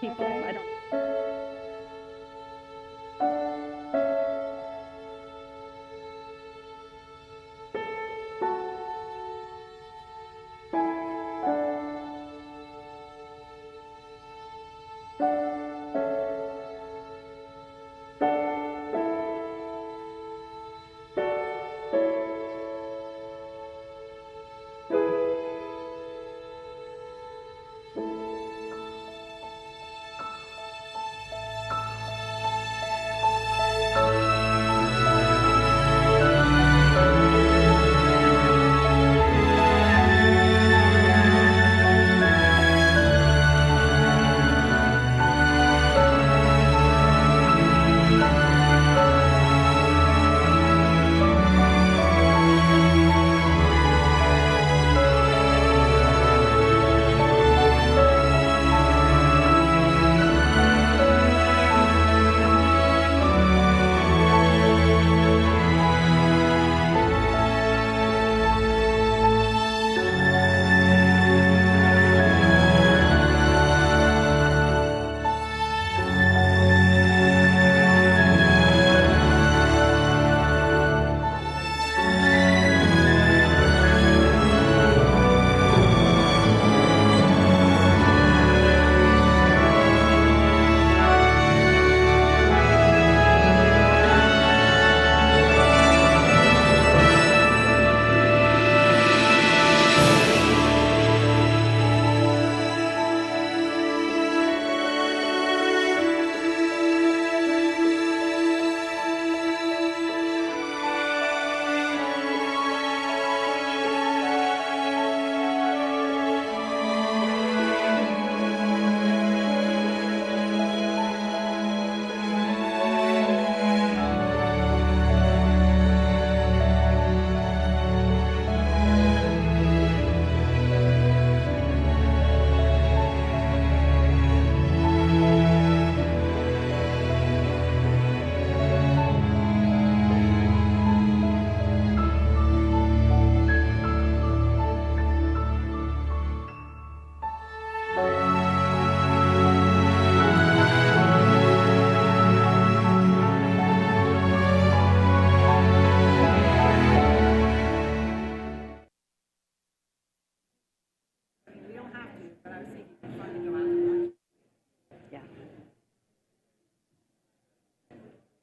people. I don't.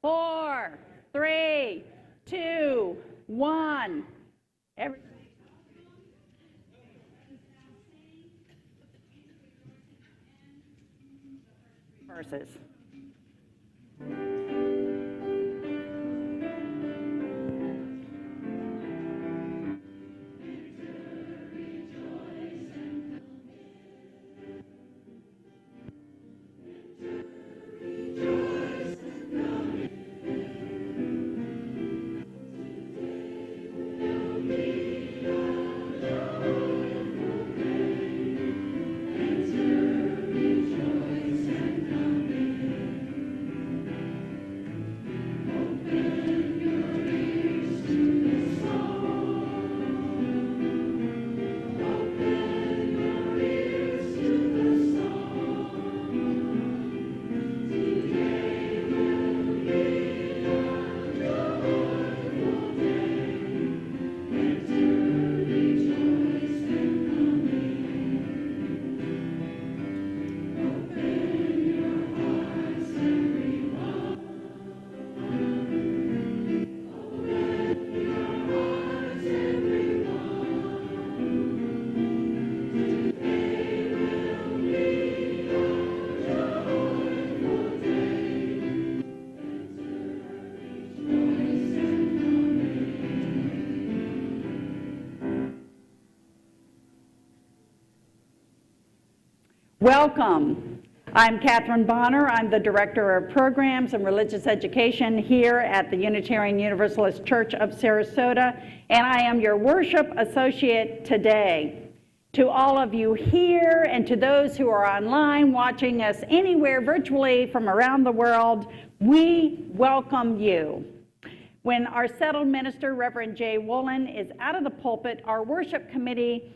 Four, three, two, one. Verses. Welcome. I'm Catherine Bonner. I'm the Director of Programs and Religious Education here at the Unitarian Universalist Church of Sarasota, and I am your worship associate today. To all of you here and to those who are online watching us anywhere virtually from around the world, we welcome you. When our settled minister, Reverend Jay Woolen, is out of the pulpit, our worship committee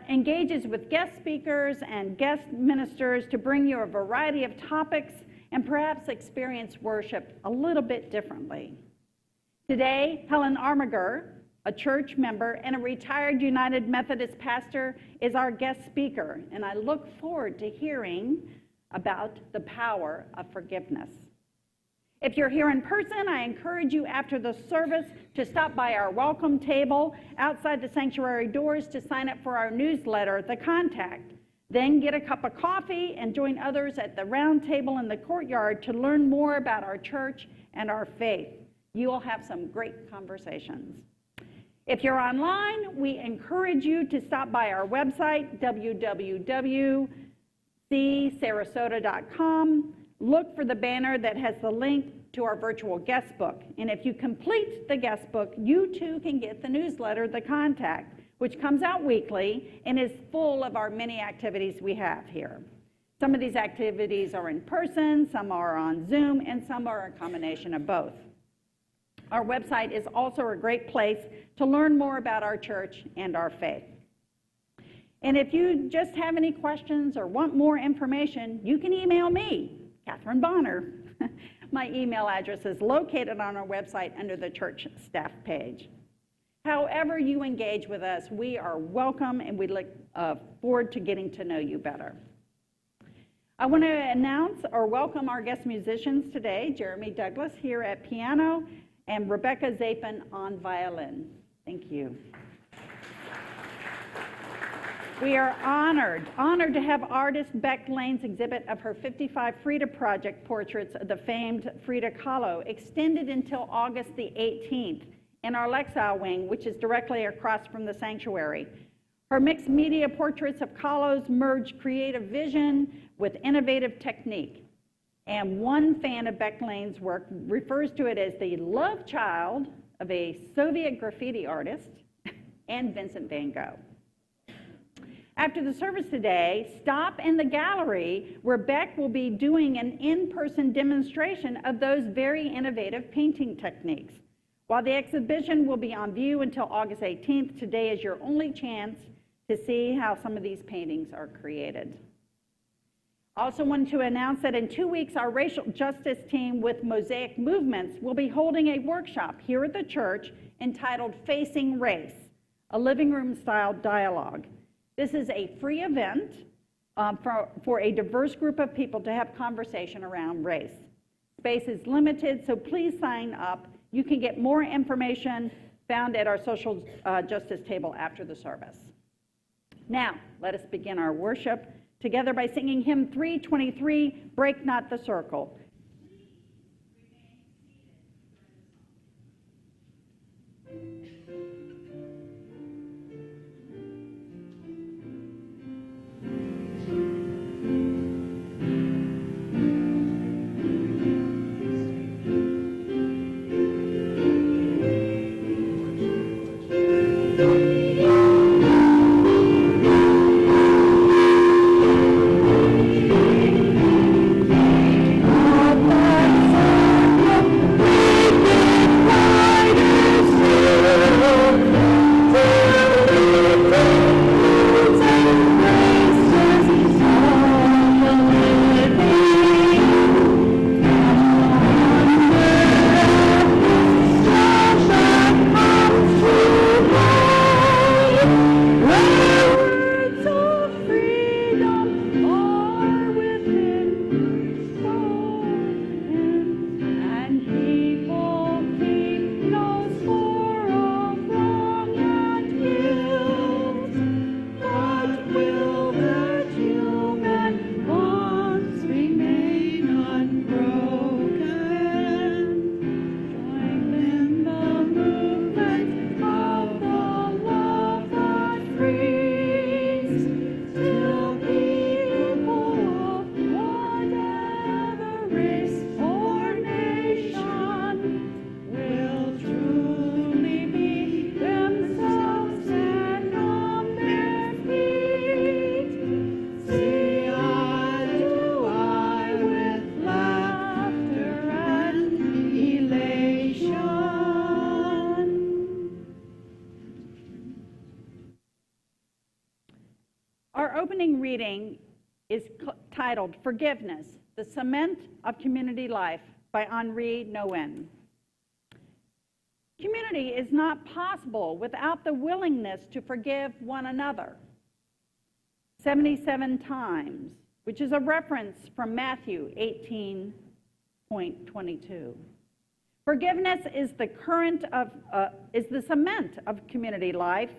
engages with guest speakers and guest ministers to bring you a variety of topics and perhaps experience worship a little bit differently. Today, Helen Armiger, a church member and a retired United Methodist pastor, is our guest speaker, and I look forward to hearing about the power of forgiveness. If you're here in person, I encourage you after the service to stop by our welcome table outside the sanctuary doors to sign up for our newsletter, The Contact. Then get a cup of coffee and join others at the round table in the courtyard to learn more about our church and our faith. You will have some great conversations. If you're online, we encourage you to stop by our website, www.csarasota.com. Look for the banner that has the link to our virtual guest book. And if you complete the guest book, you too can get the newsletter, The Contact, which comes out weekly and is full of our many activities we have here. Some of these activities are in person, some are on Zoom, and some are a combination of both. Our website is also a great place to learn more about our church and our faith. And if you just have any questions or want more information, you can email me, Catherine Bonner. My email address is located on our website under the church staff page. However you engage with us, we are welcome and we look forward to getting to know you better. I want to announce or welcome our guest musicians today, Jeremy Douglas here at piano and Rebecca Zapin on violin. Thank you. We are honored to have artist Beck Lane's exhibit of her 55 Frida Project portraits of the famed Frida Kahlo extended until August the 18th in our Lexile wing, which is directly across from the sanctuary. Her mixed media portraits of Kahlo's merge creative vision with innovative technique. And one fan of Beck Lane's work refers to it as the love child of a Soviet graffiti artist and Vincent van Gogh. After the service today, stop in the gallery where Beck will be doing an in-person demonstration of those very innovative painting techniques. While the exhibition will be on view until August 18th, today is your only chance to see how some of these paintings are created. I also want to announce that in 2 weeks, our racial justice team with Mosaic Movements will be holding a workshop here at the church entitled Facing Race, a living room style dialogue. This is a free event for a diverse group of people to have conversation around race. Space is limited, so please sign up. You can get more information found at our social justice table after the service. Now, let us begin our worship together by singing hymn 323, Break Not the Circle. Oh Our opening reading is titled Forgiveness, the Cement of Community Life by Henri Nouwen. Community is not possible without the willingness to forgive one another. 77 times, which is a reference from Matthew 18:22. Forgiveness is the cement of community life.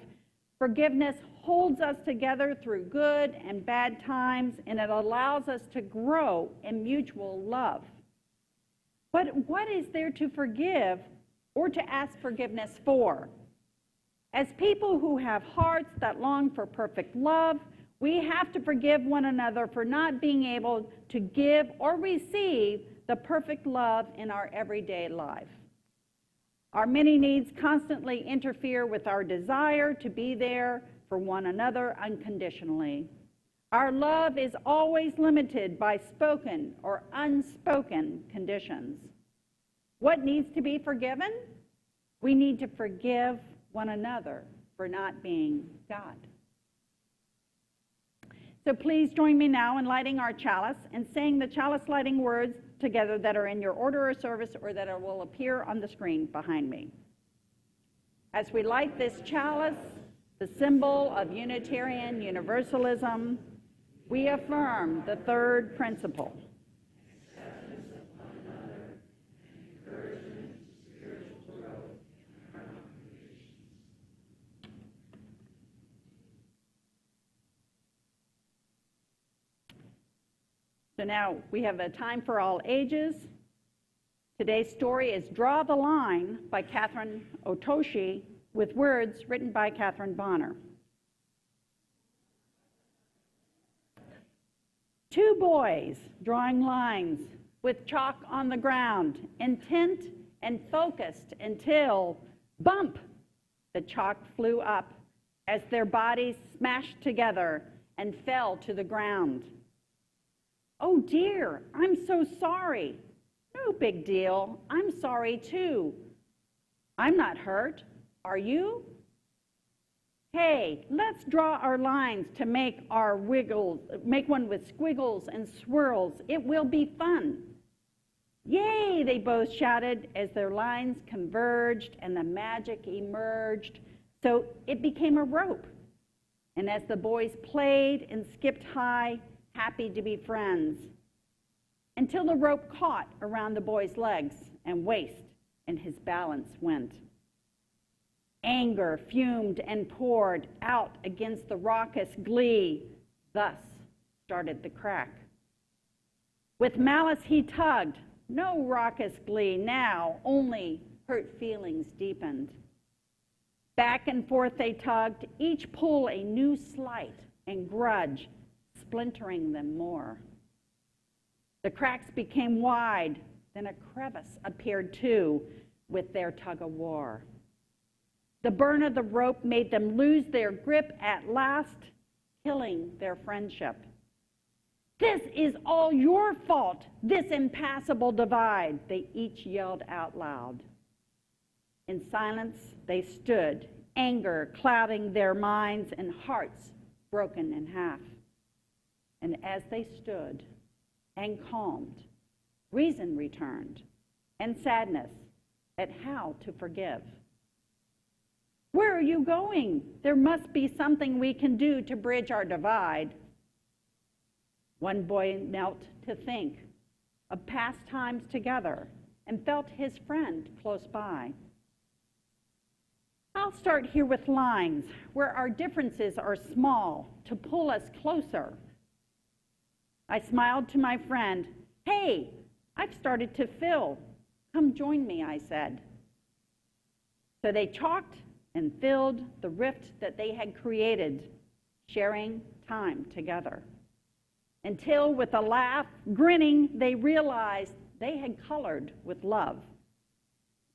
Forgiveness holds us together through good and bad times, and it allows us to grow in mutual love. But what is there to forgive or to ask forgiveness for? As people who have hearts that long for perfect love, we have to forgive one another for not being able to give or receive the perfect love in our everyday life. Our many needs constantly interfere with our desire to be there for one another unconditionally. Our love is always limited by spoken or unspoken conditions. What needs to be forgiven? We need to forgive one another for not being God. So please join me now in lighting our chalice and saying the chalice lighting words together that are in your order of service or that will appear on the screen behind me. As we light this chalice, the symbol of Unitarian Universalism, we affirm the third principle. So now we have a time for all ages. Today's story is Draw the Line by Catherine Otoshi with words written by Catherine Bonner. Two boys drawing lines with chalk on the ground, intent and focused until, bump, the chalk flew up as their bodies smashed together and fell to the ground. Oh dear, I'm so sorry. No big deal. I'm sorry too. I'm not hurt. Are you? Hey, let's draw our lines to make one with squiggles and swirls. It will be fun. Yay, they both shouted as their lines converged and the magic emerged. So it became a rope. And as the boys played and skipped high, happy to be friends, until the rope caught around the boy's legs and waist, and his balance went. Anger fumed and poured out against the raucous glee. Thus started the crack. With malice he tugged. No raucous glee now, only hurt feelings deepened. Back and forth they tugged, each pull a new slight and grudge, splintering them more. The cracks became wide, then a crevice appeared too with their tug-of-war. The burn of the rope made them lose their grip at last, killing their friendship. This is all your fault, this impassable divide, they each yelled out loud. In silence they stood, anger clouding their minds and hearts broken in half. And as they stood and calmed, reason returned and sadness at how to forgive. Where are you going? There must be something we can do to bridge our divide. One boy knelt to think of past times together and felt his friend close by. I'll start here with lines where our differences are small to pull us closer. I smiled to my friend. Hey, I've started to fill. Come join me, I said. So they chalked and filled the rift that they had created, sharing time together. Until with a laugh, grinning, they realized they had colored with love,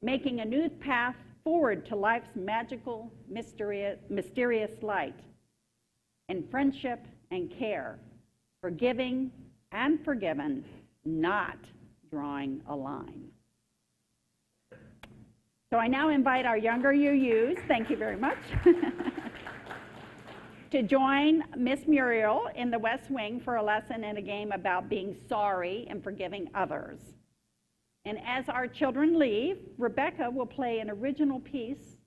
making a new path forward to life's magical, mysterious light, in friendship and care, forgiving and forgiven, not drawing a line. So I now invite our younger UUs, thank you very much, to join Miss Muriel in the West Wing for a lesson in a game about being sorry and forgiving others. And as our children leave, Rebecca will play an original piece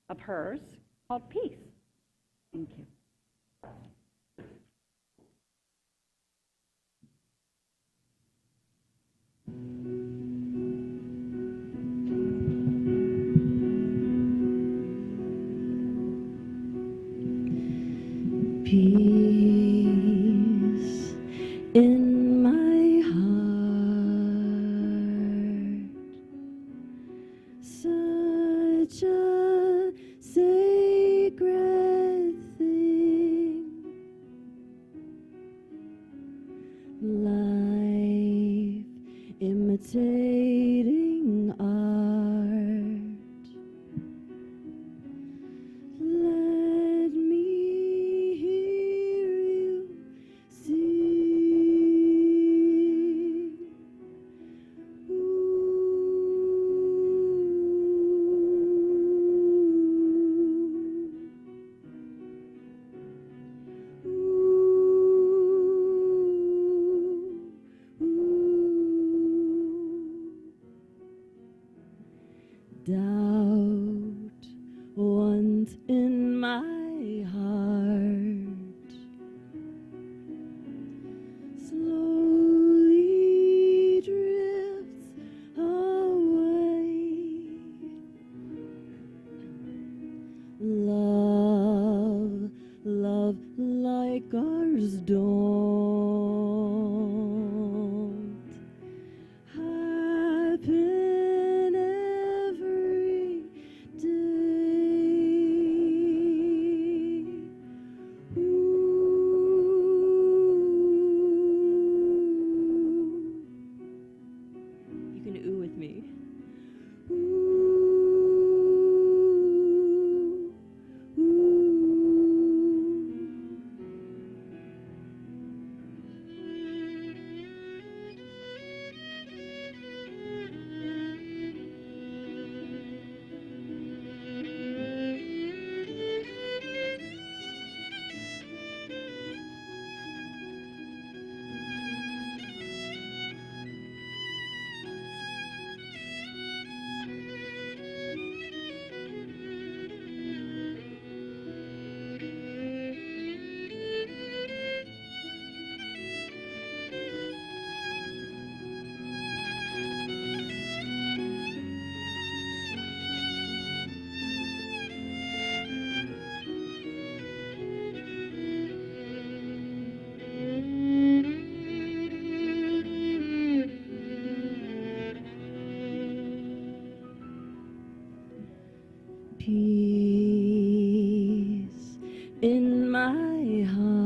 of hers called Peace. Thank you. Peace in my heart, such a sacred thing, life imitating art. Let me hear you sing. Doubt once in my heart slowly drifts away. Love, love like ours don't happen every day. You can ooh with me. Peace in my heart,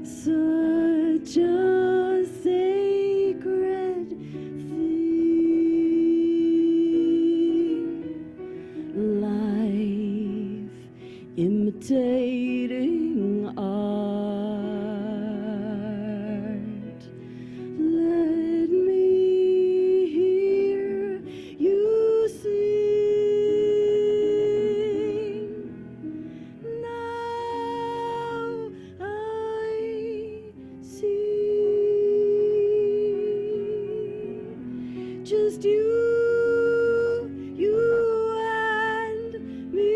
such a sacred thing, life imitating art. Let me hear you sing. Now I see just you and me.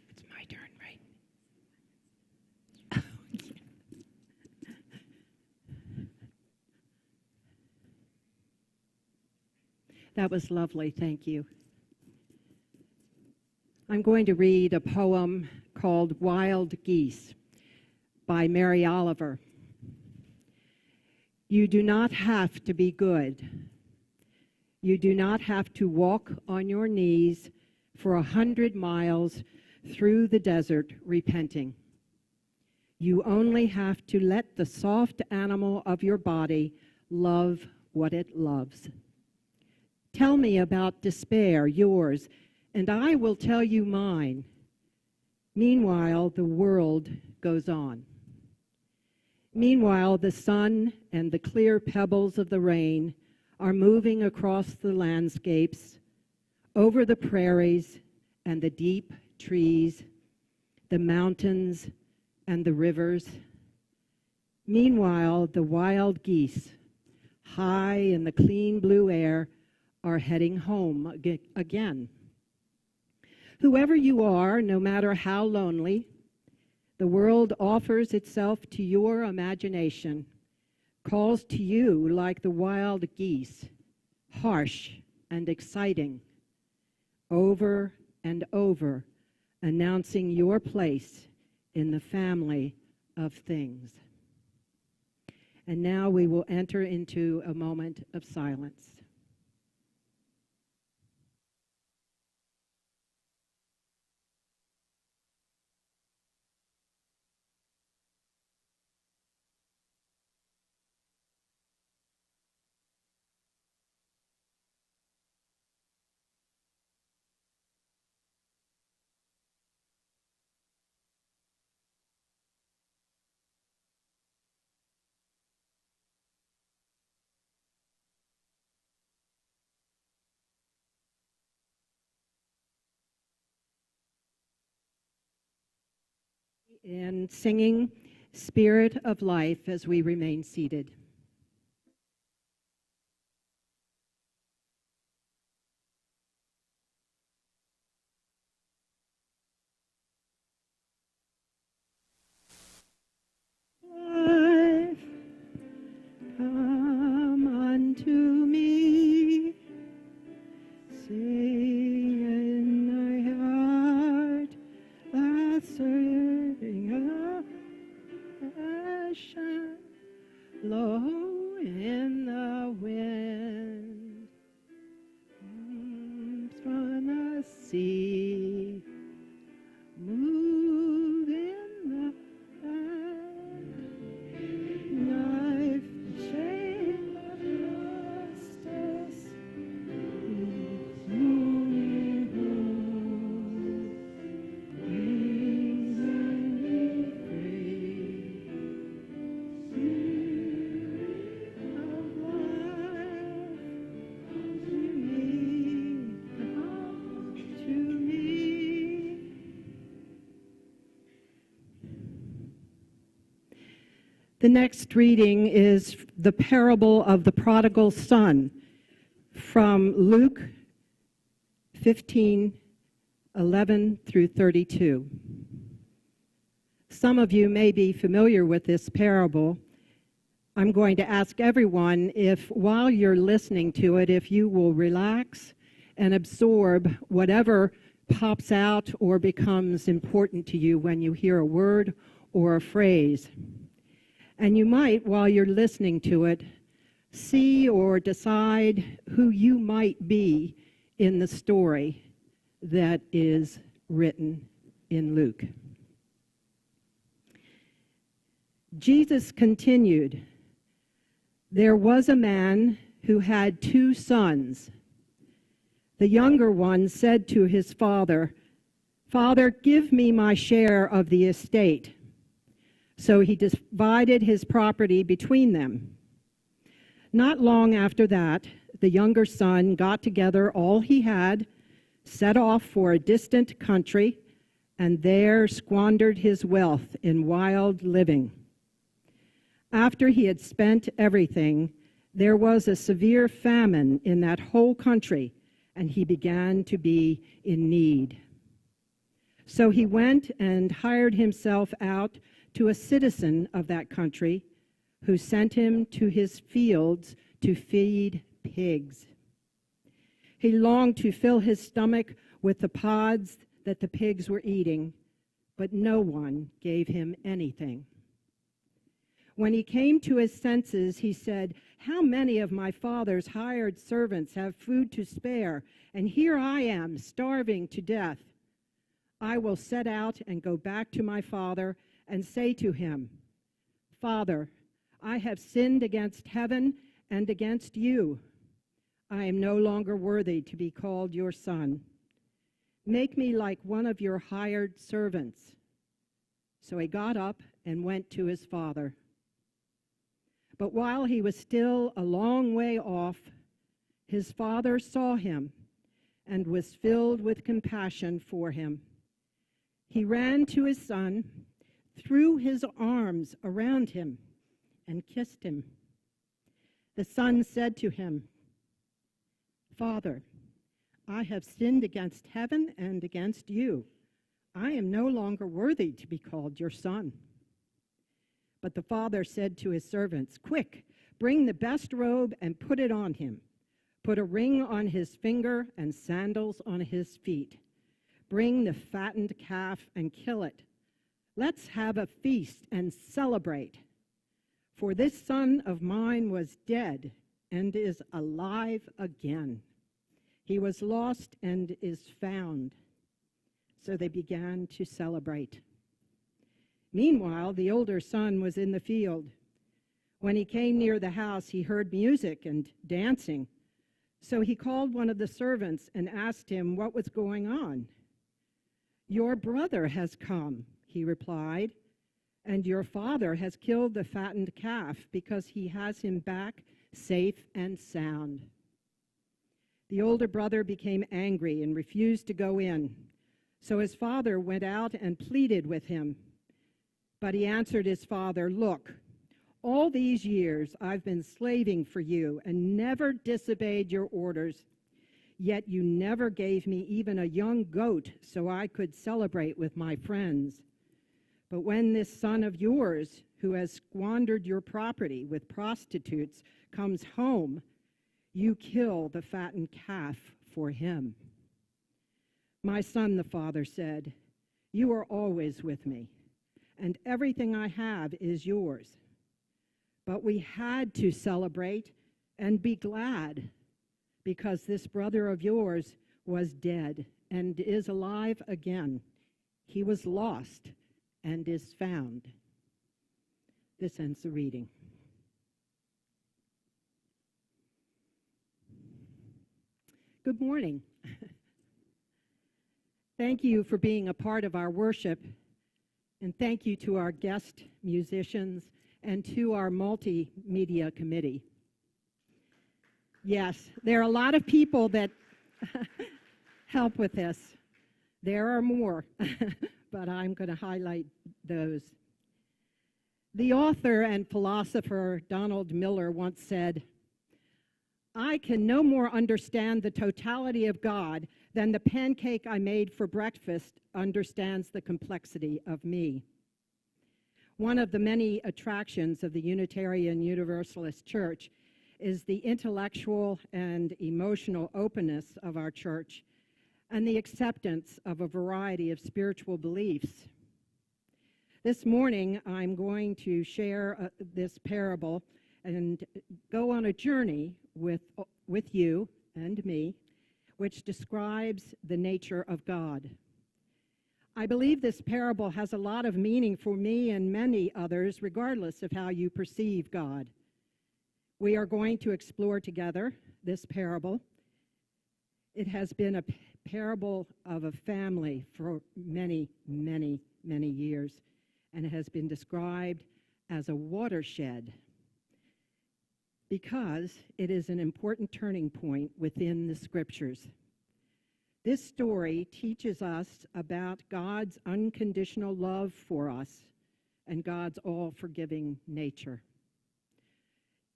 It's my turn, right? That was lovely, thank you. I'm going to read a poem called Wild Geese by Mary Oliver. You do not have to be good. You do not have to walk on your knees for 100 miles through the desert repenting. You only have to let the soft animal of your body love what it loves. Tell me about despair, yours, and I will tell you mine. Meanwhile, the world goes on. Meanwhile, the sun and the clear pebbles of the rain are moving across the landscapes, over the prairies and the deep trees, the mountains and the rivers. Meanwhile, the wild geese, high in the clean blue air, are heading home again. Whoever you are, no matter how lonely, the world offers itself to your imagination, calls to you like the wild geese, harsh and exciting, over and over, announcing your place in the family of things. And now we will enter into a moment of silence. In singing Spirit of Life as we remain seated. Life, come unto me, sing in my heart, that's passion, blow in the wind, from the sea, move in the land, life, shame of justice, The next reading is the parable of the Prodigal Son from Luke 15:11 through 32. Some of you may be familiar with this parable. I'm going to ask everyone if, while you're listening to it, if you will relax and absorb whatever pops out or becomes important to you when you hear a word or a phrase. And you might, while you're listening to it, see or decide who you might be in the story that is written in Luke. Jesus continued, "There was a man who had 2 sons. The younger one said to his father, 'Father, give me my share of the estate.' So he divided his property between them. Not long after that, the younger son got together all he had, set off for a distant country, and there squandered his wealth in wild living. After he had spent everything, there was a severe famine in that whole country, and he began to be in need. So he went and hired himself out to a citizen of that country, who sent him to his fields to feed pigs. He longed to fill his stomach with the pods that the pigs were eating, but no one gave him anything. When he came to his senses, he said, "How many of my father's hired servants have food to spare, and here I am, starving to death? I will set out and go back to my father and say to him, 'Father, I have sinned against heaven and against you. I am no longer worthy to be called your son. Make me like one of your hired servants.' So he got up and went to his father. But while he was still a long way off, his father saw him and was filled with compassion for him. He ran to his son, threw his arms around him, and kissed him. The son said to him, 'Father, I have sinned against heaven and against you. I am no longer worthy to be called your son.' But the father said to his servants, 'Quick, bring the best robe and put it on him. Put a ring on his finger and sandals on his feet. Bring the fattened calf and kill it. Let's have a feast and celebrate. For this son of mine was dead and is alive again. He was lost and is found.' So they began to celebrate. Meanwhile, the older son was in the field. When he came near the house, he heard music and dancing. So he called one of the servants and asked him what was going on. 'Your brother has come,' he replied, 'and your father has killed the fattened calf because he has him back safe and sound.' The older brother became angry and refused to go in. So his father went out and pleaded with him. But he answered his father, 'Look, all these years I've been slaving for you and never disobeyed your orders. Yet you never gave me even a young goat so I could celebrate with my friends. But when this son of yours, who has squandered your property with prostitutes, comes home, you kill the fattened calf for him.' 'My son,' the father said, 'you are always with me, and everything I have is yours. But we had to celebrate and be glad, because this brother of yours was dead and is alive again. He was lost and is found.'" This ends the reading. Good morning. Thank you for being a part of our worship, and thank you to our guest musicians and to our multimedia committee. Yes, there are a lot of people that help with this. There are more, but I'm going to highlight those. The author and philosopher Donald Miller once said, "I can no more understand the totality of God than the pancake I made for breakfast understands the complexity of me." One of the many attractions of the Unitarian Universalist Church is the intellectual and emotional openness of our church and the acceptance of a variety of spiritual beliefs. This morning, I'm going to share this parable and go on a journey with you and me, which describes the nature of God. I believe this parable has a lot of meaning for me and many others, regardless of how you perceive God. We are going to explore together this parable. It has been a parable of a family for many, many, many years, and it has been described as a watershed because it is an important turning point within the scriptures. This story teaches us about God's unconditional love for us and God's all-forgiving nature.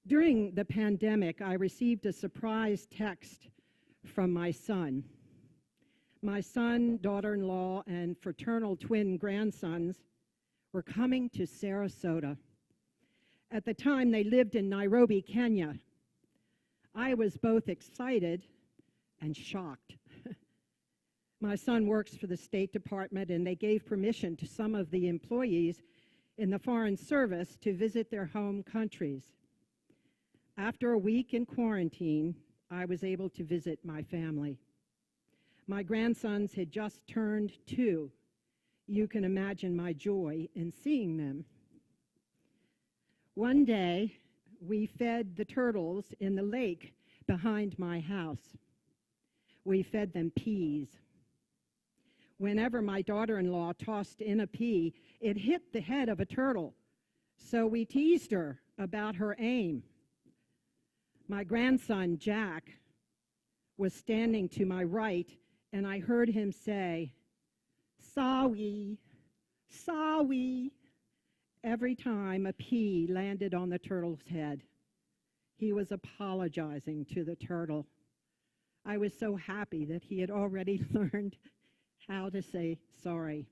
During the pandemic, I received a surprise text from my son. My son, daughter-in-law, and fraternal twin grandsons were coming to Sarasota. At the time, they lived in Nairobi, Kenya. I was both excited and shocked. My son works for the State Department, and they gave permission to some of the employees in the Foreign Service to visit their home countries. After a week in quarantine, I was able to visit my family. My grandsons had just turned 2. You can imagine my joy in seeing them. One day, we fed the turtles in the lake behind my house. We fed them peas. Whenever my daughter-in-law tossed in a pea, it hit the head of a turtle, so we teased her about her aim. My grandson, Jack, was standing to my right, and I heard him say, "Sorry, sorry," every time a pea landed on the turtle's head. He was apologizing to the turtle. I was so happy that he had already learned how to say sorry.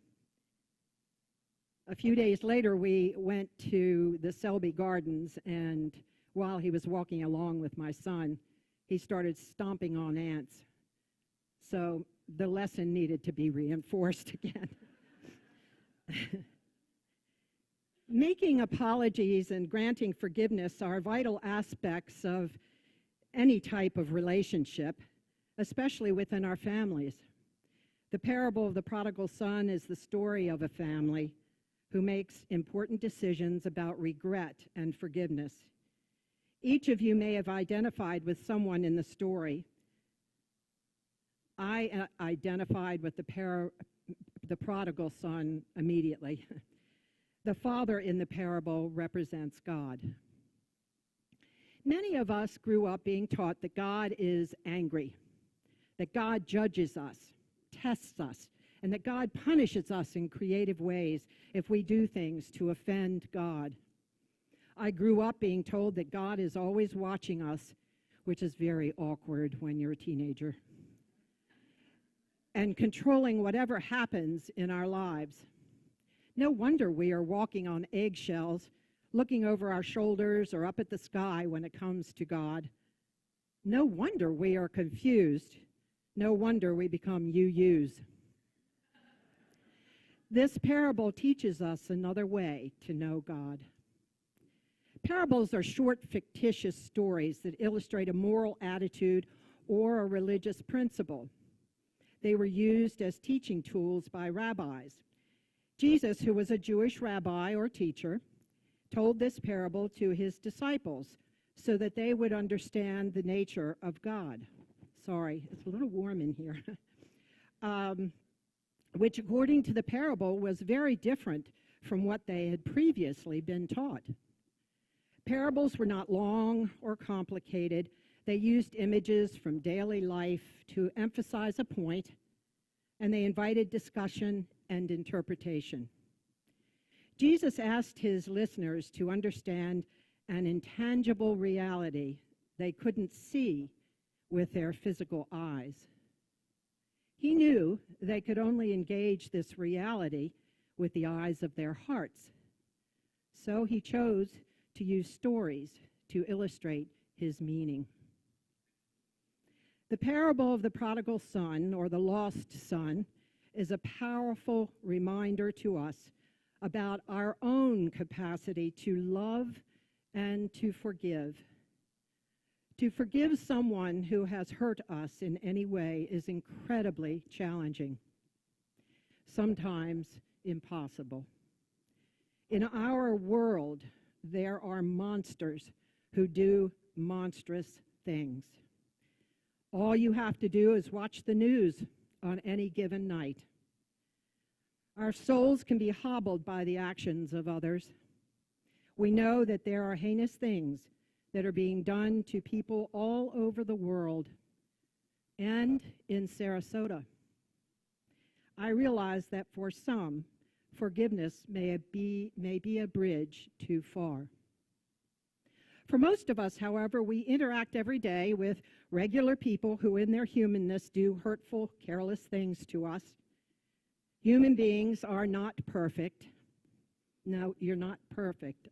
A few days later, we went to the Selby Gardens, and while he was walking along with my son, he started stomping on ants. So the lesson needed to be reinforced again. Making apologies and granting forgiveness are vital aspects of any type of relationship, especially within our families. The parable of the prodigal son is the story of a family who makes important decisions about regret and forgiveness. Each of you may have identified with someone in the story. I identified with the prodigal son immediately. The father in the parable represents God. Many of us grew up being taught that God is angry, that God judges us, tests us, and that God punishes us in creative ways if we do things to offend God. I grew up being told that God is always watching us, which is very awkward when you're a teenager, and controlling whatever happens in our lives. No wonder we are walking on eggshells, looking over our shoulders or up at the sky when it comes to God. No wonder we are confused. No wonder we become UUs. This parable teaches us another way to know God. Parables are short, fictitious stories that illustrate a moral attitude or a religious principle. They were used as teaching tools by rabbis. Jesus, who was a Jewish rabbi or teacher, told this parable to his disciples so that they would understand the nature of God. Sorry, it's a little warm in here. Which, according to the parable, was very different from what they had previously been taught. Parables were not long or complicated. They used images from daily life to emphasize a point, and they invited discussion and interpretation. Jesus asked his listeners to understand an intangible reality they couldn't see with their physical eyes. He knew they could only engage this reality with the eyes of their hearts. So he chose to use stories to illustrate his meaning. The parable of the prodigal son, or the lost son, is a powerful reminder to us about our own capacity to love and to forgive. To forgive someone who has hurt us in any way is incredibly challenging, sometimes impossible. In our world, there are monsters who do monstrous things. All you have to do is watch the news on any given night. Our souls can be hobbled by the actions of others. We know that there are heinous things that are being done to people all over the world and in Sarasota. I realize that for some, forgiveness may be a bridge too far. For most of us, however, we interact every day with regular people who in their humanness do hurtful, careless things to us. Human beings are not perfect. No, you're not perfect.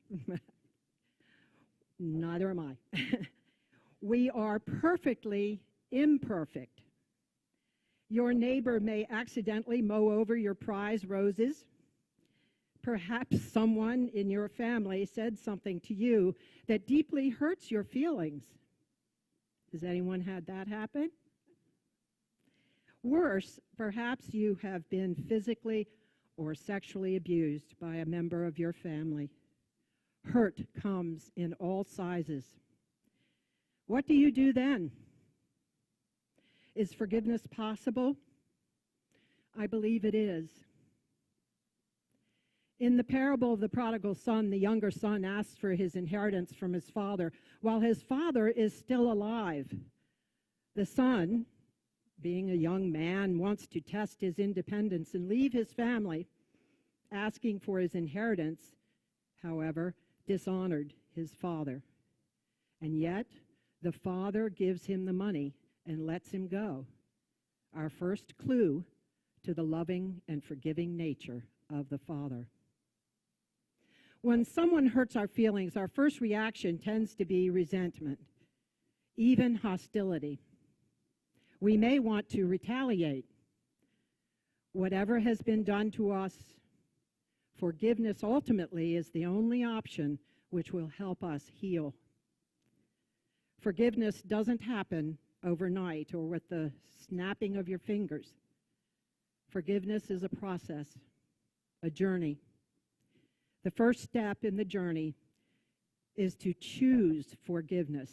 Neither am I. We are perfectly imperfect. Your neighbor may accidentally mow over your prize roses. Perhaps someone in your family said something to you that deeply hurts your feelings. Has anyone had that happen? Worse, perhaps you have been physically or sexually abused by a member of your family. Hurt comes in all sizes. What do you do then? Is forgiveness possible? I believe it is. In the parable of the prodigal son, the younger son asks for his inheritance from his father while his father is still alive. The son, being a young man, wants to test his independence and leave his family. Asking for his inheritance, however, dishonored his father. And yet, the father gives him the money and lets him go. Our first clue to the loving and forgiving nature of the Father. When someone hurts our feelings, our first reaction tends to be resentment, even hostility. We may want to retaliate. Whatever has been done to us, forgiveness ultimately is the only option which will help us heal. Forgiveness doesn't happen overnight or with the snapping of your fingers. Forgiveness is a process, a journey. The first step in the journey is to choose forgiveness.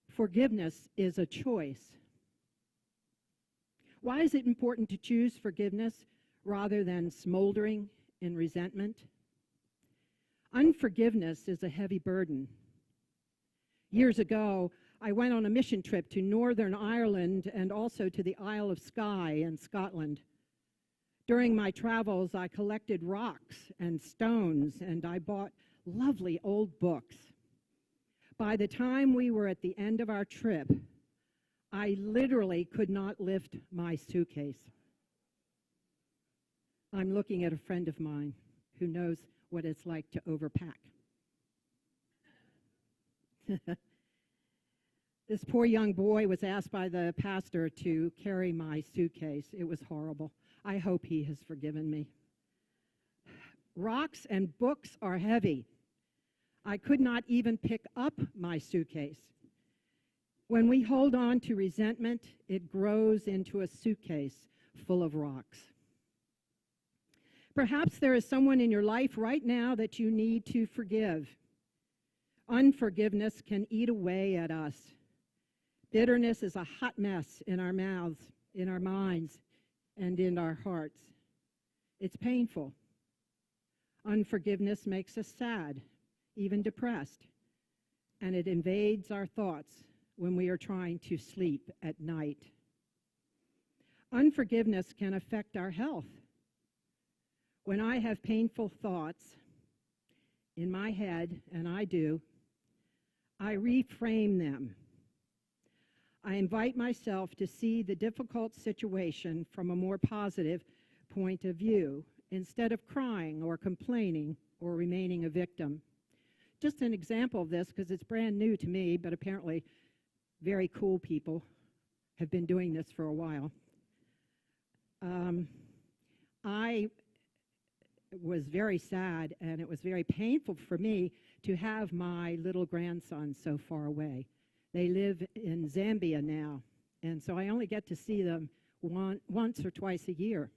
Forgiveness is a choice. Why is it important to choose forgiveness rather than smoldering in resentment? Unforgiveness is a heavy burden. Years ago, I went on a mission trip to Northern Ireland and also to the Isle of Skye in Scotland. During my travels, I collected rocks and stones, and I bought lovely old books. By the time we were at the end of our trip, I literally could not lift my suitcase. I'm looking at a friend of mine who knows what it's like to overpack. This poor young boy was asked by the pastor to carry my suitcase. It was horrible. I hope he has forgiven me. Rocks and books are heavy. I could not even pick up my suitcase. When we hold on to resentment, it grows into a suitcase full of rocks. Perhaps there is someone in your life right now that you need to forgive. Unforgiveness can eat away at us. Bitterness is a hot mess in our mouths, in our minds, and in our hearts. It's painful. Unforgiveness makes us sad, even depressed, and it invades our thoughts when we are trying to sleep at night. Unforgiveness can affect our health. When I have painful thoughts in my head, and I do, I reframe them. I invite myself to see the difficult situation from a more positive point of view instead of crying or complaining or remaining a victim. Just an example of this, because it's brand new to me, but apparently very cool people have been doing this for a while. I was very sad, and it was very painful for me to have my little grandson so far away. They live in Zambia now, and so I only get to see them once or twice a year.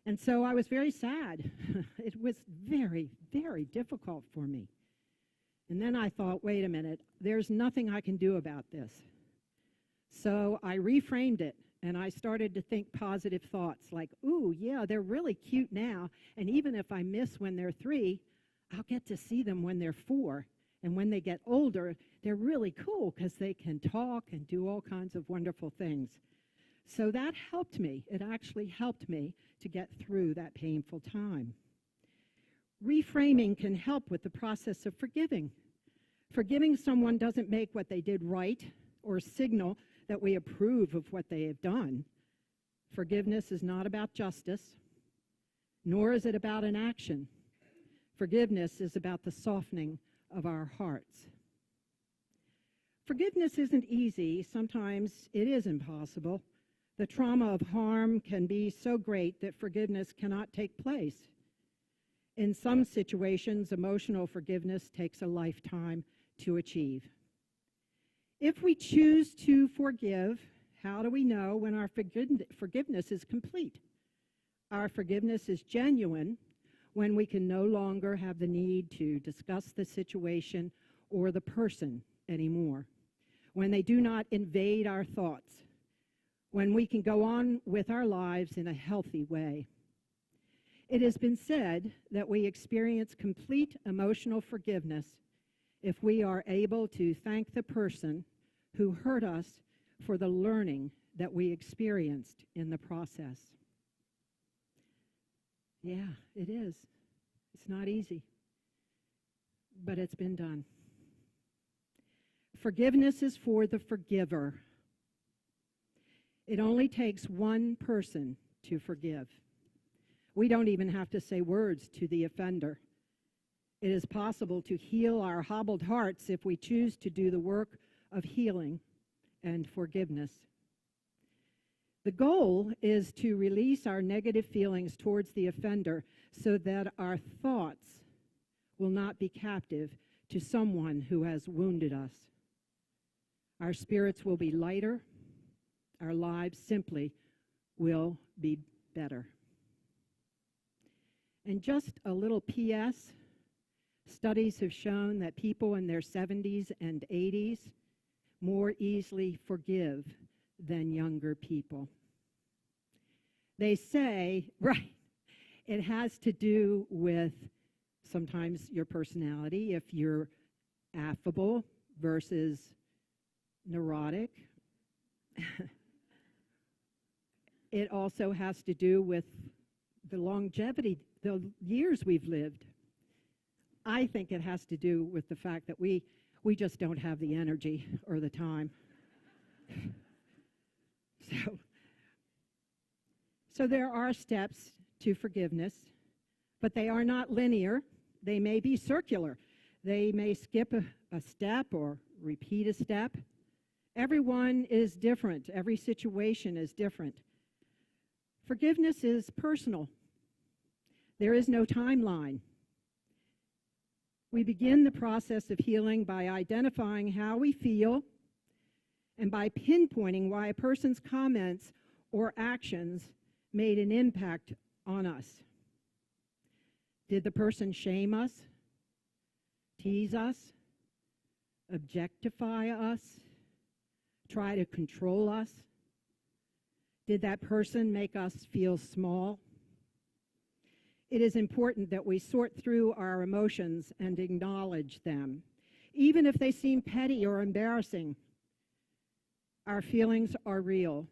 And so I was very sad. It was very, very difficult for me. And then I thought, wait a minute, there's nothing I can do about this. So I reframed it, and I started to think positive thoughts like, ooh, yeah, they're really cute now, and even if I miss when they're 3, I'll get to see them when they're 4. And when they get older, they're really cool because they can talk and do all kinds of wonderful things. So that helped me. It actually helped me to get through that painful time. Reframing can help with the process of forgiving. Forgiving someone doesn't make what they did right or signal that we approve of what they have done. Forgiveness is not about justice, nor is it about an action. Forgiveness is about the softening of our hearts. Forgiveness isn't easy. Sometimes it is impossible. The trauma of harm can be so great that forgiveness cannot take place. In some situations, emotional forgiveness takes a lifetime to achieve. If we choose to forgive, how do we know when our forgiveness is complete? Our forgiveness is genuine when we can no longer have the need to discuss the situation or the person anymore, when they do not invade our thoughts, when we can go on with our lives in a healthy way. It has been said that we experience complete emotional forgiveness if we are able to thank the person who hurt us for the learning that we experienced in the process. Yeah, it is. It's not easy, but it's been done. Forgiveness is for the forgiver. It only takes one person to forgive. We don't even have to say words to the offender. It is possible to heal our hobbled hearts if we choose to do the work of healing and forgiveness. The goal is to release our negative feelings towards the offender so that our thoughts will not be captive to someone who has wounded us. Our spirits will be lighter. Our lives simply will be better. And just a little P.S., studies have shown that people in their 70s and 80s more easily forgive than younger people. They say, right, it has to do with sometimes your personality, if you're affable versus neurotic. It also has to do with the longevity, the years we've lived. I think it has to do with the fact that we just don't have the energy or the time. So there are steps to forgiveness, but they are not linear. They may be circular. They may skip a step or repeat a step. Everyone is different. Every situation is different. Forgiveness is personal. There is no timeline. We begin the process of healing by identifying how we feel and by pinpointing why a person's comments or actions made an impact on us. Did the person shame us, tease us, objectify us, try to control us? Did that person make us feel small? It is important that we sort through our emotions and acknowledge them, even if they seem petty or embarrassing. Our feelings are real,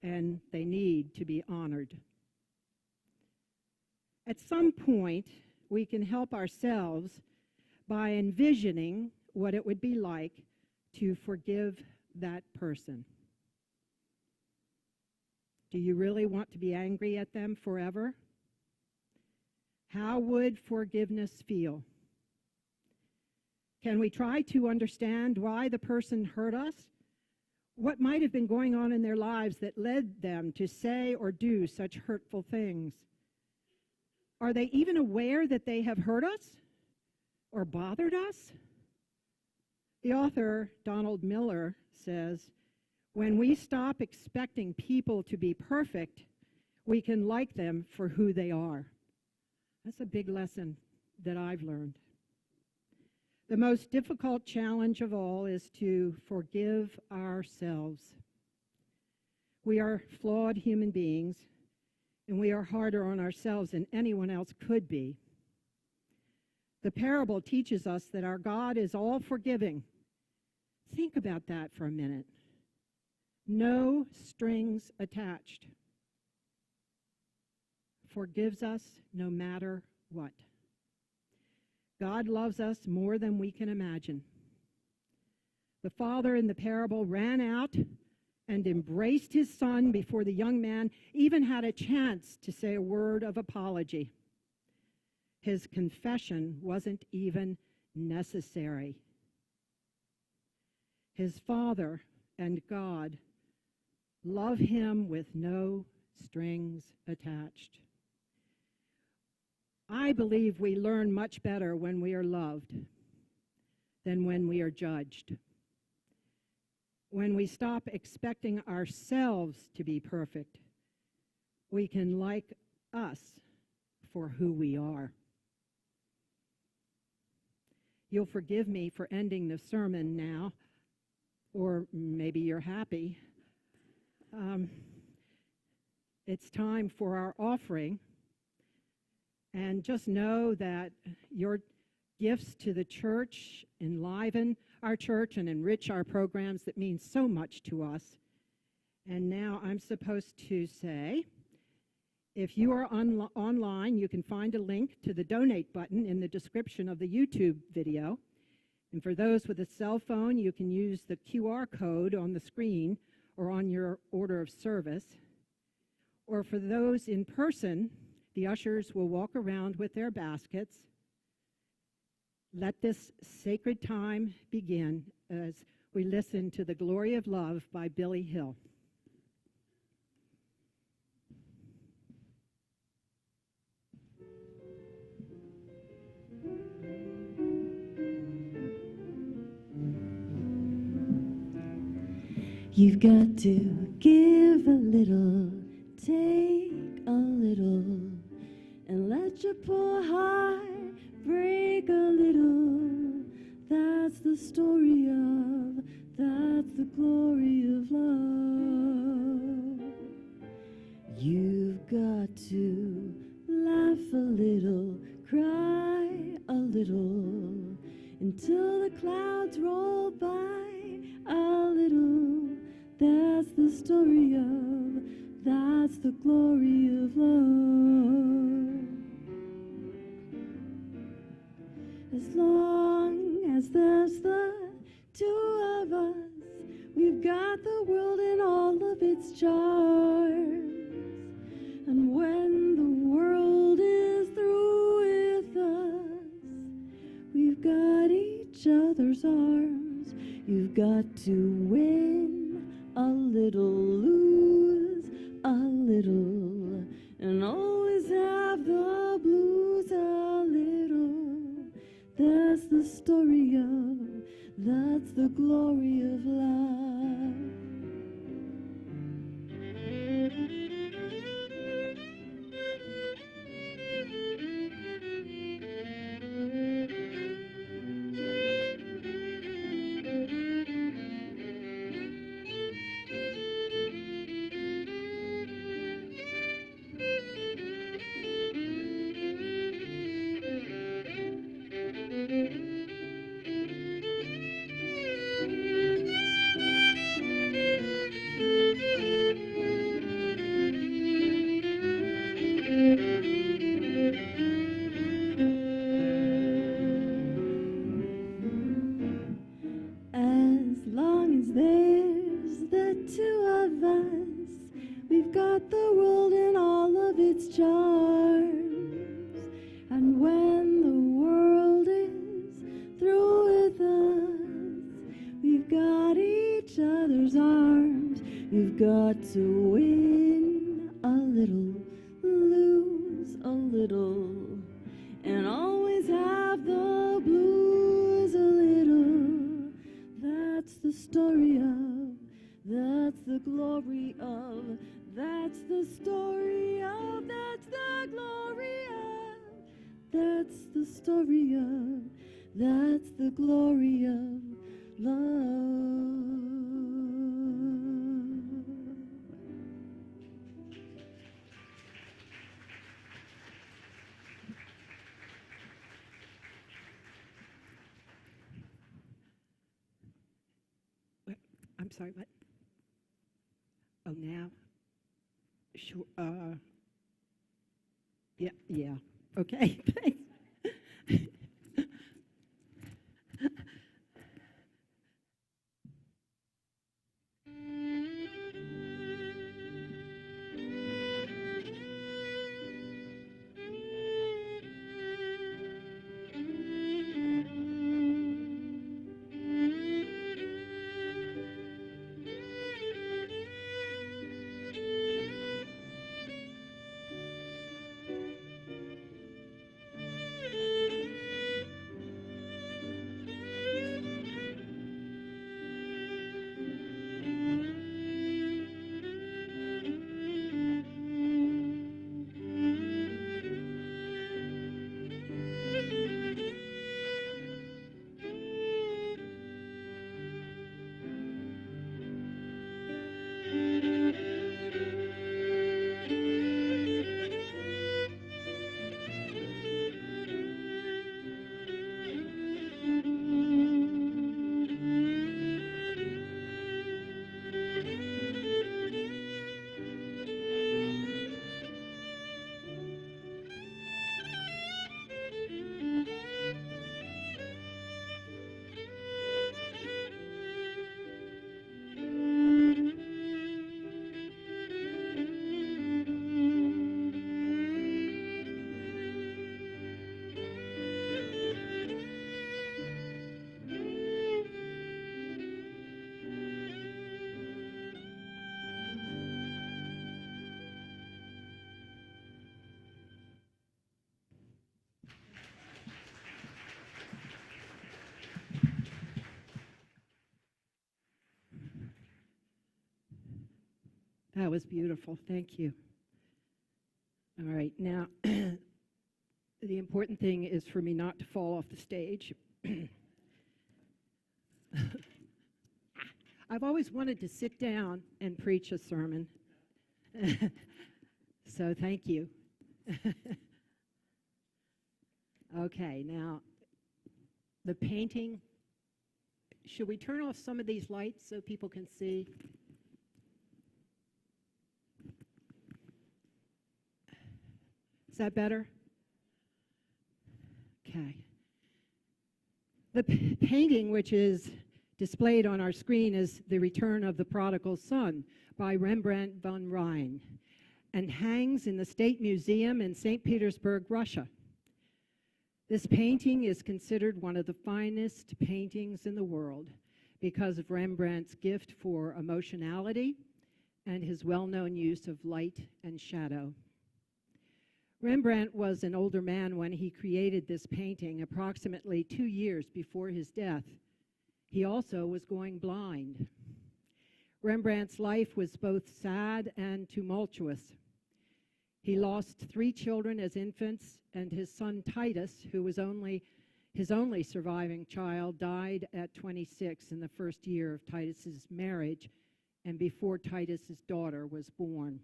and they need to be honored. At some point, we can help ourselves by envisioning what it would be like to forgive that person. Do you really want to be angry at them forever? How would forgiveness feel? Can we try to understand why the person hurt us? What might have been going on in their lives that led them to say or do such hurtful things? Are they even aware that they have hurt us or bothered us? The author, Donald Miller, says, when we stop expecting people to be perfect, we can like them for who they are. That's a big lesson that I've learned. The most difficult challenge of all is to forgive ourselves. We are flawed human beings, and we are harder on ourselves than anyone else could be. The parable teaches us that our God is all forgiving. Think about that for a minute. No strings attached. Forgives us no matter what. God loves us more than we can imagine. The father in the parable ran out and embraced his son before the young man even had a chance to say a word of apology. His confession wasn't even necessary. His father and God Love him with no strings attached. I believe we learn much better when we are loved than when we are judged. When we stop expecting ourselves to be perfect, we can like us for who we are. You'll forgive me for ending the sermon now, or maybe you're happy. It's time for our offering. And just know that your gifts to the church enliven our church and enrich our programs that mean so much to us. And now I'm supposed to say, if you are online, you can find a link to the donate button in the description of the YouTube video. And for those with a cell phone, you can use the QR code on the screen or on your order of service. Or for those in person, the ushers will walk around with their baskets. Let this sacred time begin as we listen to The Glory of Love by Billy Hill. You've got to give a little, take a little, and let your poor heart break a little. That's the story of, that's the glory of love. You've got to laugh a little, cry a little, until the clouds roll by a little. That's the story of, that's the glory of love. As long as there's the two of us, we've got the world and all of its charms. And when the world is through with us, we've got each other's arms. You've got to win a little, lose a little, and always have the blues a little. That's the story of, that's the glory of love. As long as there's the two of us, we've got the world and all of its charms. And when the world is through with us, we've got each other's arms. You've got to win a little, lose a little, and always have the blues a little. That's the story of, that's the glory of, that's the story of, that's the glory of, that's the story of, that's the glory of love. I'm sorry, what? Oh, now? Sure. Yeah. Okay, thanks. That was beautiful. Thank you. All right, now, the important thing is for me not to fall off the stage. I've always wanted to sit down and preach a sermon. So thank you. Okay, now, the painting. Should we turn off some of these lights so people can see? Is that better? Okay. The painting, which is displayed on our screen, is The Return of the Prodigal Son by Rembrandt van Rijn, and hangs in the State Museum in St. Petersburg, Russia. This painting is considered one of the finest paintings in the world because of Rembrandt's gift for emotionality and his well-known use of light and shadow. Rembrandt was an older man when he created this painting, approximately 2 years before his death. He also was going blind. Rembrandt's life was both sad and tumultuous. He lost 3 children as infants, and his son Titus, who was his only surviving child, died at 26 in the first year of Titus's marriage and before Titus's daughter was born.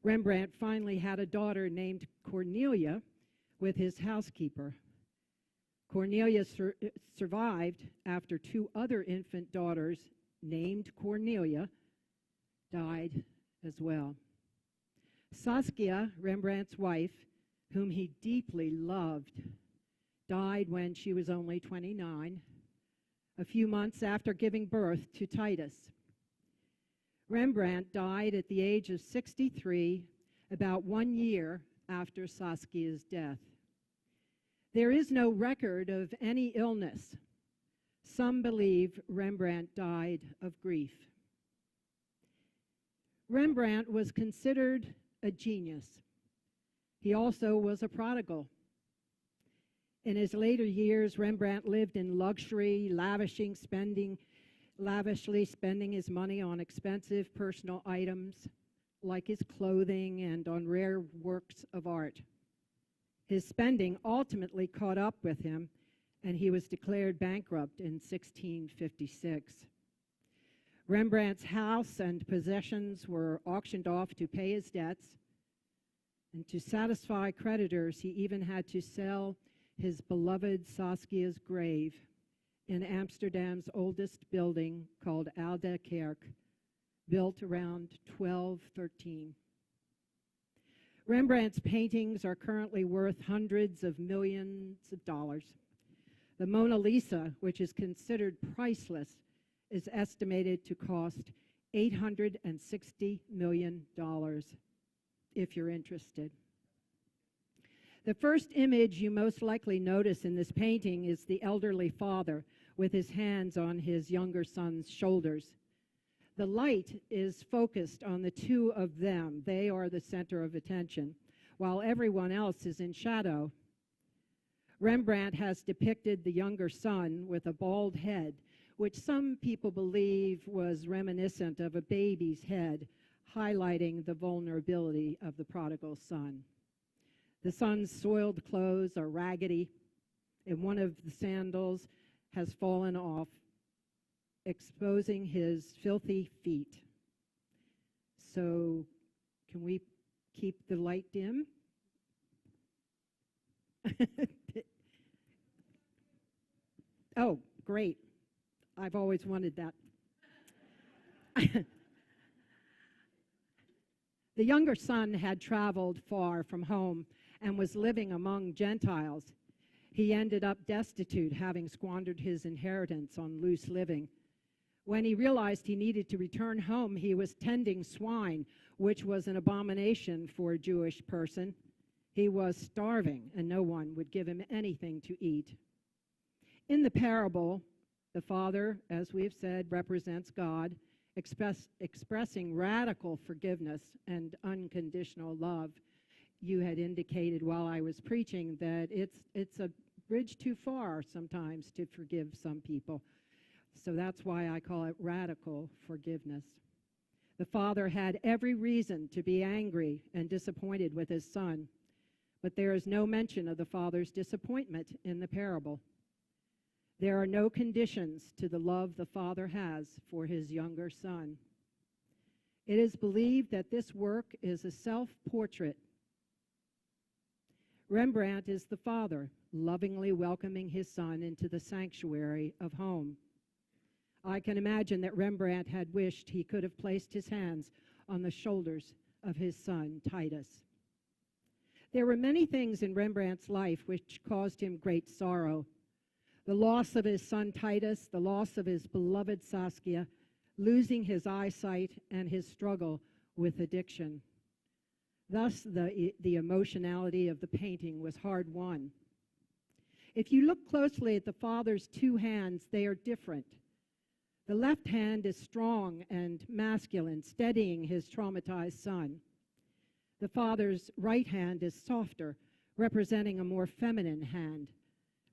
Rembrandt finally had a daughter named Cornelia with his housekeeper. Cornelia survived after 2 other infant daughters named Cornelia died as well. Saskia, Rembrandt's wife, whom he deeply loved, died when she was only 29, a few months after giving birth to Titus. Rembrandt died at the age of 63, about 1 year after Saskia's death. There is no record of any illness. Some believe Rembrandt died of grief. Rembrandt was considered a genius. He also was a prodigal. In his later years, Rembrandt lived in luxury, lavishly spending his money on expensive personal items like his clothing and on rare works of art. His spending ultimately caught up with him, and he was declared bankrupt in 1656. Rembrandt's house and possessions were auctioned off to pay his debts, and to satisfy creditors, he even had to sell his beloved Saskia's grave in Amsterdam's oldest building called Oude Kerk, built around 1213. Rembrandt's paintings are currently worth hundreds of millions of dollars. The Mona Lisa, which is considered priceless, is estimated to cost $860 million, if you're interested. The first image you most likely notice in this painting is the elderly father with his hands on his younger son's shoulders. The light is focused on the 2 of them. They are the center of attention, while everyone else is in shadow. Rembrandt has depicted the younger son with a bald head, which some people believe was reminiscent of a baby's head, highlighting the vulnerability of the prodigal son. The son's soiled clothes are raggedy, and one of the sandals has fallen off, exposing his filthy feet. So, can we keep the light dim? Oh, great. I've always wanted that. The younger son had traveled far from home and was living among Gentiles. He ended up destitute, having squandered his inheritance on loose living. When he realized he needed to return home, he was tending swine, which was an abomination for a Jewish person. He was starving, and no one would give him anything to eat. In the parable, the father, as we have said, represents God, expressing radical forgiveness and unconditional love. You had indicated while I was preaching that it's a bridge too far sometimes to forgive some people. So that's why I call it radical forgiveness. The father had every reason to be angry and disappointed with his son, but there is no mention of the father's disappointment in the parable. There are no conditions to the love the father has for his younger son. It is believed that this work is a self-portrait. Rembrandt is the father, lovingly welcoming his son into the sanctuary of home. I can imagine that Rembrandt had wished he could have placed his hands on the shoulders of his son, Titus. There were many things in Rembrandt's life which caused him great sorrow. The loss of his son Titus, the loss of his beloved Saskia, losing his eyesight, and his struggle with addiction. Thus, the emotionality of the painting was hard won. If you look closely at the father's two hands, they are different. The left hand is strong and masculine, steadying his traumatized son. The father's right hand is softer, representing a more feminine hand,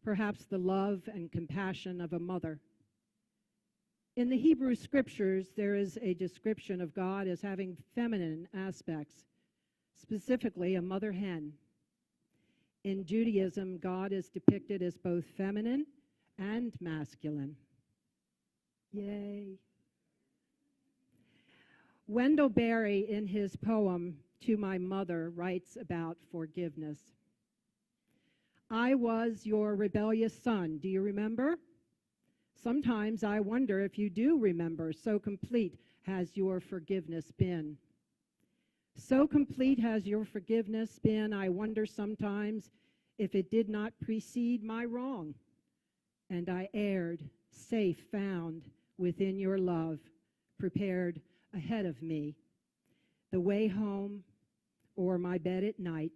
perhaps the love and compassion of a mother. In the Hebrew scriptures, there is a description of God as having feminine aspects, specifically a mother hen. In Judaism, God is depicted as both feminine and masculine. Yay. Wendell Berry, in his poem, To My Mother, writes about forgiveness. I was your rebellious son, do you remember? Sometimes I wonder if you do remember, so complete has your forgiveness been. So complete has your forgiveness been, I wonder sometimes if it did not precede my wrong. And I erred, safe found within your love, prepared ahead of me, the way home or my bed at night,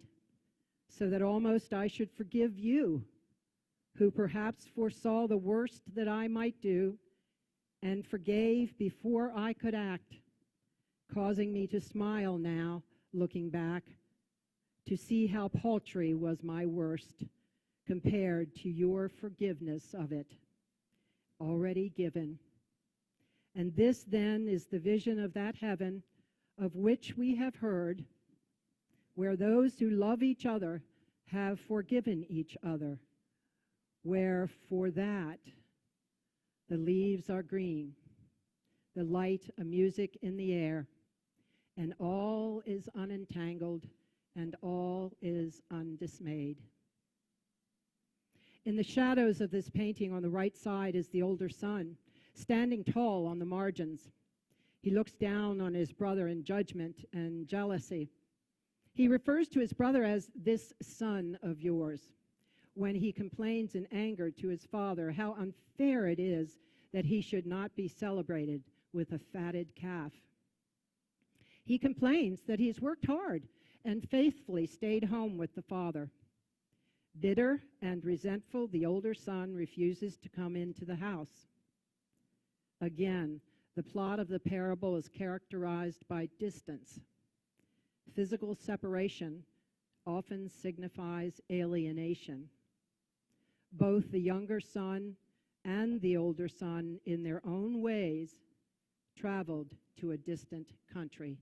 so that almost I should forgive you, who perhaps foresaw the worst that I might do and forgave before I could act, causing me to smile now, looking back, to see how paltry was my worst compared to your forgiveness of it, already given. And this then is the vision of that heaven of which we have heard, where those who love each other have forgiven each other, where for that the leaves are green, the light a music in the air, and all is unentangled and all is undismayed. In the shadows of this painting on the right side is the older son, standing tall on the margins. He looks down on his brother in judgment and jealousy. He refers to his brother as this son of yours, when he complains in anger to his father how unfair it is that he should not be celebrated with a fatted calf. He complains that he's worked hard and faithfully stayed home with the father. Bitter and resentful, the older son refuses to come into the house. Again, the plot of the parable is characterized by distance. Physical separation often signifies alienation. Both the younger son and the older son, in their own ways, traveled to a distant country.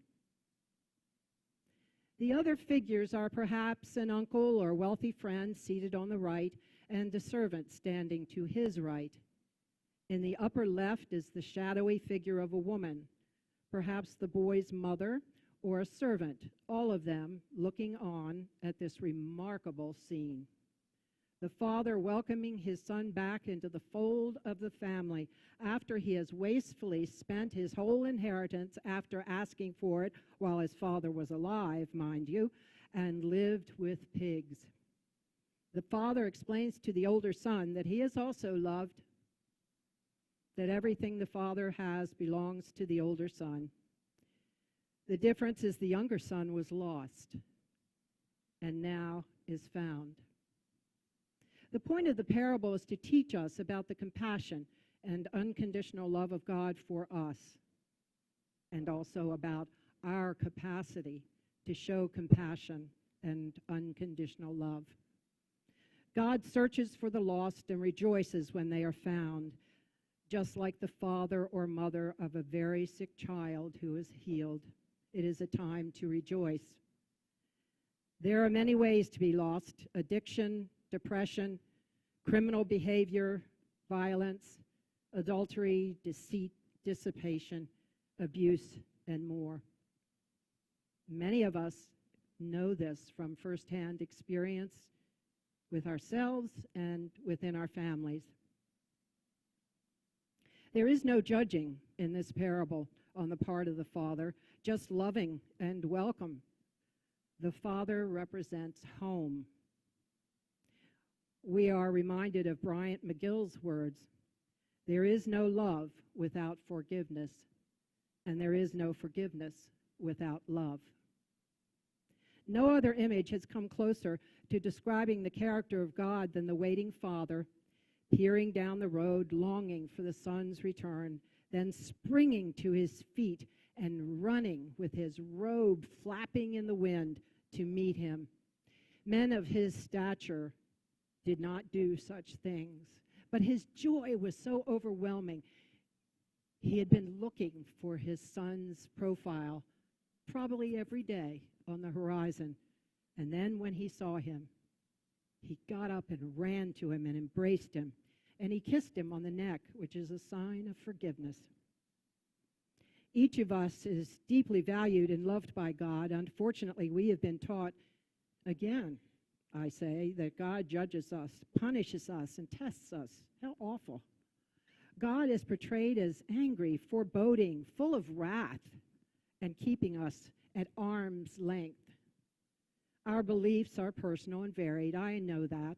The other figures are perhaps an uncle or wealthy friend seated on the right and a servant standing to his right. In the upper left is the shadowy figure of a woman, perhaps the boy's mother or a servant, all of them looking on at this remarkable scene. The father welcoming his son back into the fold of the family after he has wastefully spent his whole inheritance after asking for it while his father was alive, mind you, and lived with pigs. The father explains to the older son that he is also loved, that everything the father has belongs to the older son. The difference is the younger son was lost and now is found. The point of the parable is to teach us about the compassion and unconditional love of God for us, and also about our capacity to show compassion and unconditional love. God searches for the lost and rejoices when they are found. just like the father or mother of a very sick child who is healed. It is a time to rejoice. There are many ways to be lost: addiction, depression, criminal behavior, violence, adultery, deceit, dissipation, abuse, and more. Many of us know this from firsthand experience with ourselves and within our families. There is no judging in this parable on the part of the Father, just loving and welcome. The Father represents home. We are reminded of Bryant McGill's words, "There is no love without forgiveness, and there is no forgiveness without love." No other image has come closer to describing the character of God than the waiting Father, peering down the road, longing for the Son's return, then springing to his feet and running with his robe flapping in the wind to meet him. Men of his stature did not do such things, but his joy was so overwhelming. He had been looking for his son's profile probably every day on the horizon, and then when he saw him, he got up and ran to him and embraced him, and he kissed him on the neck, which is a sign of forgiveness. Each of us is deeply valued and loved by God. Unfortunately, we have been taught, again, I say, that God judges us, punishes us, and tests us. How awful. God is portrayed as angry, foreboding, full of wrath, and keeping us at arm's length. Our beliefs are personal and varied. I know that.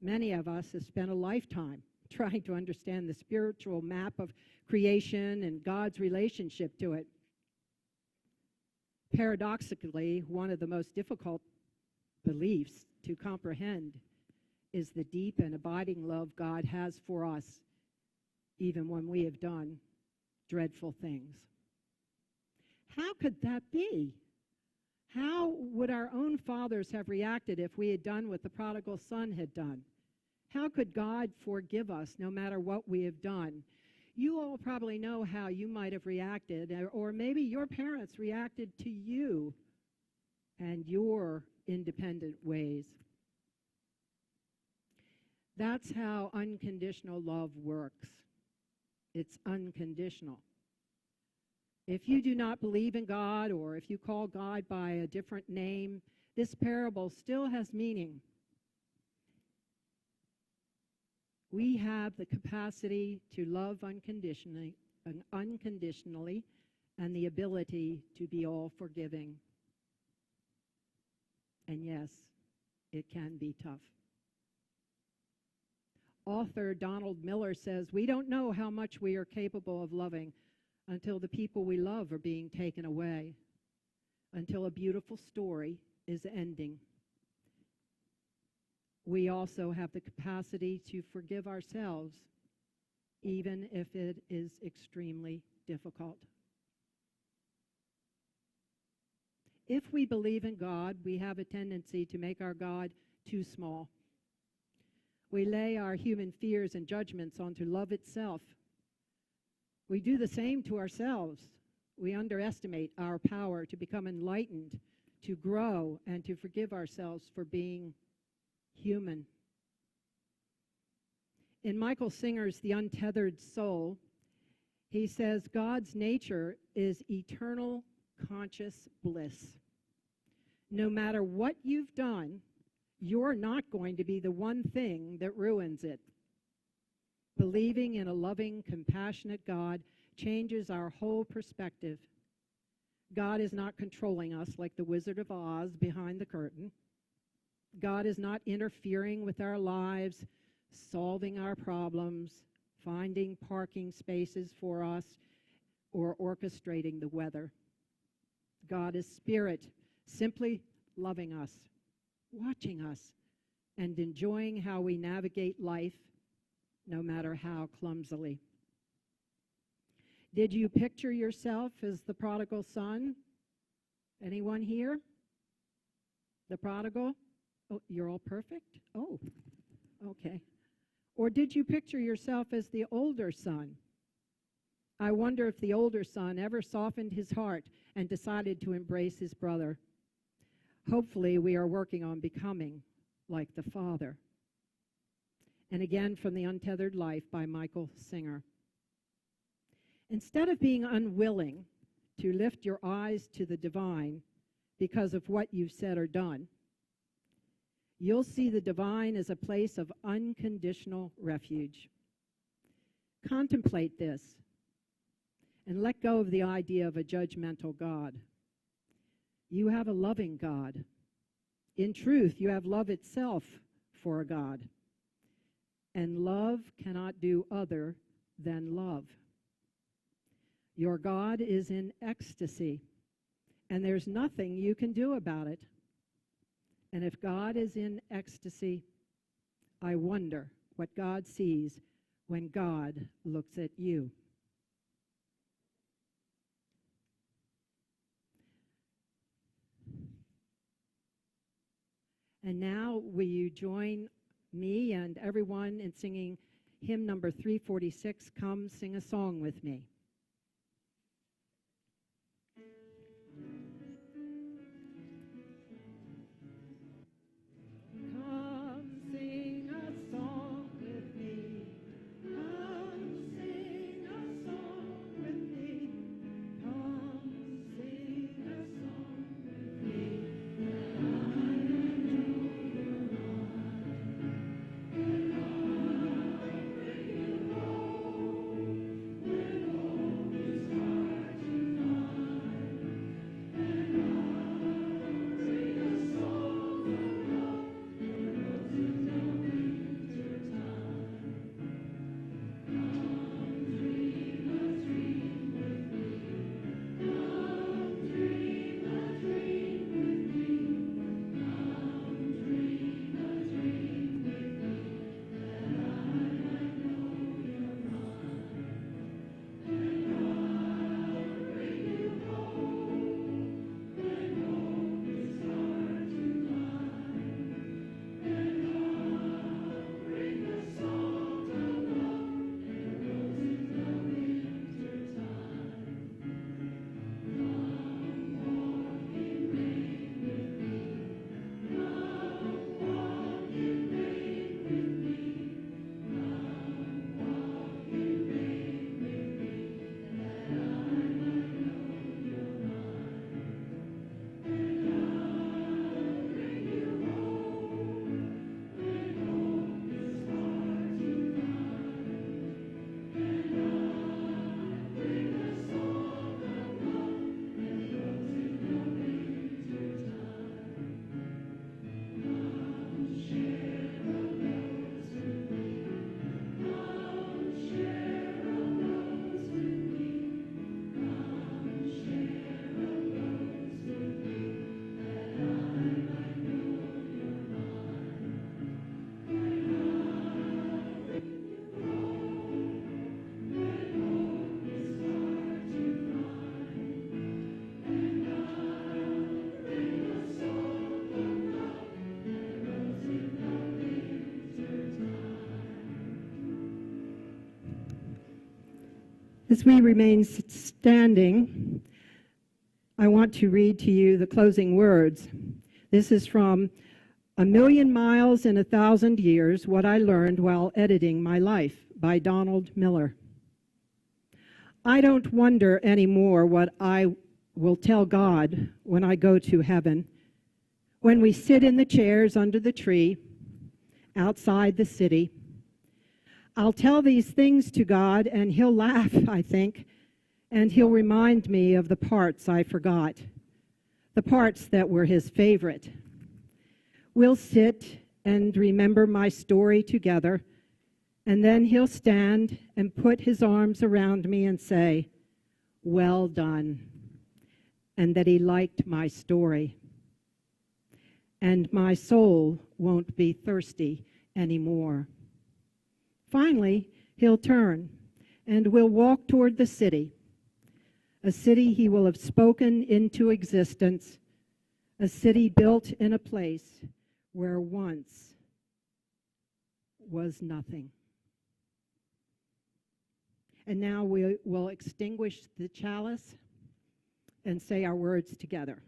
Many of us have spent a lifetime trying to understand the spiritual map of creation and God's relationship to it. Paradoxically, one of the most difficult beliefs to comprehend is the deep and abiding love God has for us, even when we have done dreadful things. How could that be? How would our own fathers have reacted if we had done what the prodigal son had done? How could God forgive us no matter what we have done? You all probably know how you might have reacted, or maybe your parents reacted to you and your independent ways. That's how unconditional love works. It's unconditional. If you do not believe in God, or if you call God by a different name, this parable still has meaning. We have the capacity to love unconditionally, and the ability to be all forgiving. And yes, it can be tough. Author Donald Miller says, "We don't know how much we are capable of loving until the people we love are being taken away, until a beautiful story is ending." We also have the capacity to forgive ourselves, even if it is extremely difficult. If we believe in God, we have a tendency to make our God too small. We lay our human fears and judgments onto love itself. We do the same to ourselves. We underestimate our power to become enlightened, to grow, and to forgive ourselves for being human. In Michael Singer's The Untethered Soul, he says God's nature is eternal conscious bliss. No matter what you've done, you're not going to be the one thing that ruins it. Believing in a loving, compassionate God changes our whole perspective. God is not controlling us like the Wizard of Oz behind the curtain. God is not interfering with our lives, solving our problems, finding parking spaces for us, or orchestrating the weather. God is spirit, simply loving us, watching us, and enjoying how we navigate life, no matter how clumsily. Did you picture yourself as the prodigal son? Anyone here? The prodigal? Oh, you're all perfect? Oh, okay. Or did you picture yourself as the older son? I wonder if the older son ever softened his heart and decided to embrace his brother. Hopefully, we are working on becoming like the father. And again, from The Untethered Life by Michael Singer. Instead of being unwilling to lift your eyes to the divine because of what you've said or done, you'll see the divine as a place of unconditional refuge. Contemplate this and let go of the idea of a judgmental God. You have a loving God. In truth, you have love itself for a God. And love cannot do other than love. Your God is in ecstasy, and there's nothing you can do about it. And if God is in ecstasy, I wonder what God sees when God looks at you. And now, will you join me and everyone in singing hymn number 346, Come Sing a Song with Me. Come sing a song with me. Come sing a song with me. Come sing a song with me. As we remain standing, I want to read to you the closing words. This is from A Million Miles in 1,000 Years, What I Learned While Editing My Life by Donald Miller. I don't wonder anymore what I will tell God when I go to heaven, when we sit in the chairs under the tree outside the city. I'll tell these things to God, and he'll laugh, I think, and he'll remind me of the parts I forgot, the parts that were his favorite. We'll sit and remember my story together, and then he'll stand and put his arms around me and say, "Well done," and that he liked my story. And my soul won't be thirsty anymore. Finally, he'll turn, and we'll walk toward the city, a city he will have spoken into existence, a city built in a place where once was nothing. And now we will extinguish the chalice and say our words together.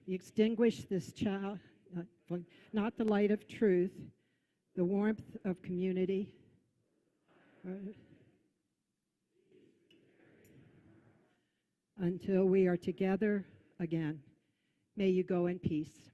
You extinguish this chalice, not the light of truth, the warmth of community, until we are together again. May you go in peace.